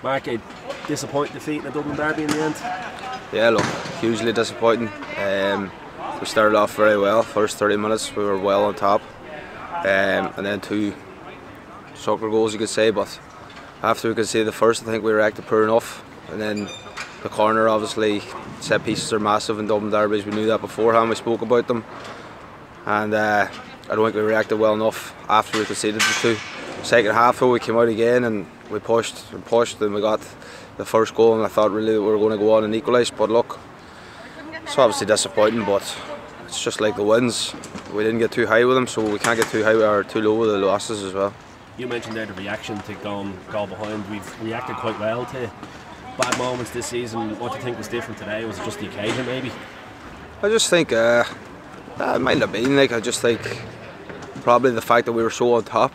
Mark, a disappointing defeat in the Dublin Derby in the end? Yeah, look, hugely disappointing. We started off very well. First 30 minutes we were well on top, and then 2 soccer goals you could say, but after we could see the first, I think we reacted poor enough. And then the corner, obviously, set pieces are massive in Dublin derbies. We knew that beforehand, we spoke about them, and I don't think we reacted well enough after we conceded the 2. Second half though, we came out again and we pushed and we got the first goal, and I thought really that we were going to go on and equalise, but look, it's obviously disappointing, but it's just like the wins. We didn't get too high with them, so we can't get too high or too low with the losses as well. You mentioned there the reaction to goal behind. We've reacted quite well to bad moments this season. What do you think was different today? Was it just the occasion maybe? I just think it might have been, like, I just think probably the fact that we were so on top,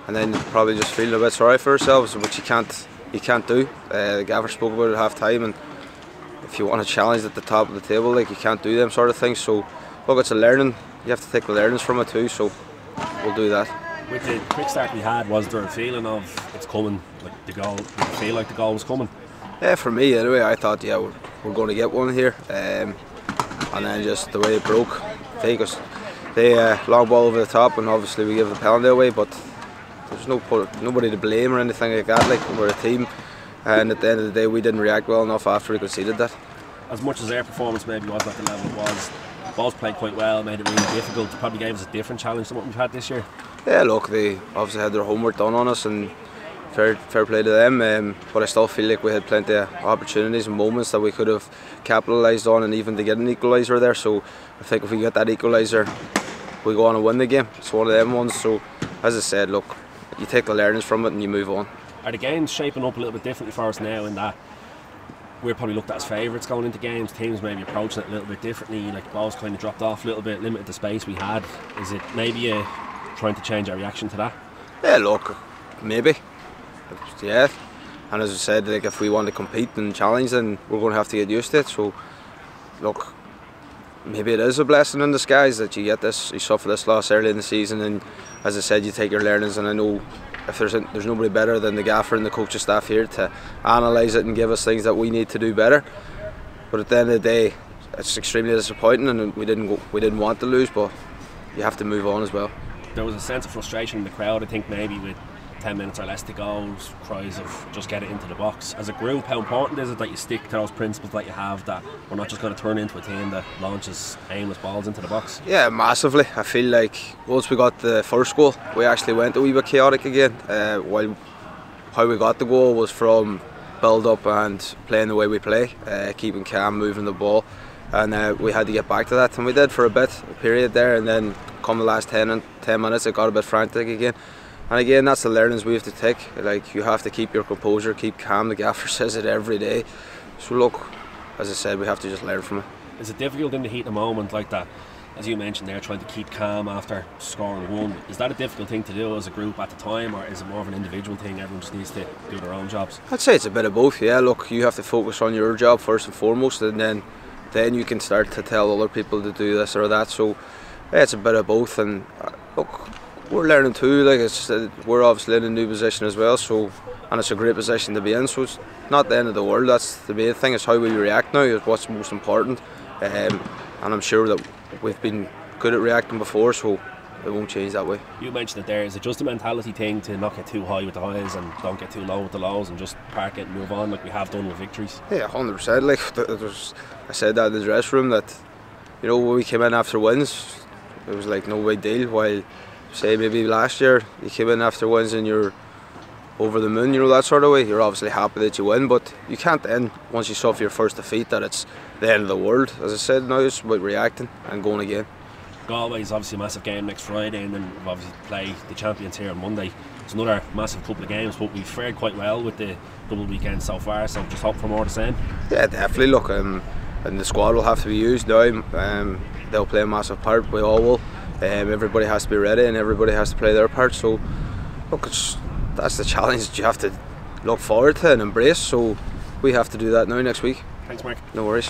and then probably just feeling a bit sorry for ourselves, which you can't do. The gaffer spoke about it at half time, and if you want to challenge at the top of the table, like, you can't do them sort of things. So look, it's a learning. You have to take the learnings from it too, so we'll do that. With the quick start we had, was there a feeling of it's coming, like the goal? Did you feel like the goal was coming? Yeah, for me anyway, I thought, yeah, we're going to get one here, and then just the way it broke, they long ball over the top, and obviously we give the penalty away, but there's nobody to blame or anything like that. Like, we're a team, and at the end of the day we didn't react well enough after we conceded that. As much as their performance maybe wasn't at the level it was, Bohs played quite well, made it really difficult. Probably gave us a different challenge than what we've had this year. Yeah, look, they obviously had their homework done on us, and fair play to them, but I still feel like we had plenty of opportunities and moments that we could have capitalised on, and even to get an equaliser there. So I think if we get that equaliser, we go on and win the game. It's one of them ones. So as I said, look, you take the learnings from it and you move on. Are the games shaping up a little bit differently for us now, in that we're probably looked at as favourites going into games? Teams maybe approaching it a little bit differently, like Bohs kind of dropped off a little bit, limited the space we had. Is it maybe trying to change our reaction to that? Yeah, look, maybe. Yeah, and as I said, like, if we want to compete and challenge, then we're going to have to get used to it. So look, maybe it is a blessing in disguise that you suffer this loss early in the season, and as I said, you take your learnings. And I know if there's nobody better than the gaffer and the coaching staff here to analyse it and give us things that we need to do better. But at the end of the day, it's extremely disappointing, and we didn't want to lose, but you have to move on as well. There was a sense of frustration in the crowd, I think, maybe with 10 minutes or less to go, cries of just get it into the box. As a group, how important is it that you stick to those principles that you have, that we're not just going to turn into a team that launches aimless balls into the box? Yeah, massively. I feel like once we got the first goal, we actually went a wee bit chaotic again. While how we got the goal was from build up and playing the way we play, keeping calm, moving the ball, and we had to get back to that, and we did for a period there, and then come the last 10 minutes it got a bit frantic again. And again, that's the learnings we have to take. Like, you have to keep your composure, keep calm. The gaffer says it every day. So look, as I said, we have to just learn from it. Is it difficult in the heat of the moment like that? As you mentioned there, trying to keep calm after scoring one. Is that a difficult thing to do as a group at the time, or is it more of an individual thing? Everyone just needs to do their own jobs? I'd say it's a bit of both, yeah. Look, you have to focus on your job first and foremost, and then you can start to tell other people to do this or that. So yeah, it's a bit of both, and look, we're learning too. Like, we're obviously in a new position as well, so, and it's a great position to be in, so it's not the end of the world. That's the main thing, is how we react now is what's most important, and I'm sure that we've been good at reacting before, so it won't change that way. You mentioned it there, is it just a mentality thing to not get too high with the highs and don't get too low with the lows, and just park it and move on like we have done with victories? Yeah, 100%. Like, I said that in the dressing room, that, you know, when we came in after wins, it was like no big deal, while say maybe last year you came in after wins and you're over the moon, you know, that sort of way. You're obviously happy that you win, but you can't then, once you suffer your first defeat, that it's the end of the world. As I said, now it's about reacting and going again. Galway is obviously a massive game next Friday, and then we'll obviously play the champions here on Monday. It's another massive couple of games, but we've fared quite well with the double weekend so far, so just hope for more the same. Yeah, definitely. Look, and the squad will have to be used now. They'll play a massive part, we all will. Everybody has to be ready, and everybody has to play their part. So look, that's the challenge that you have to look forward to and embrace, so we have to do that now next week. Thanks, Mark. No worries.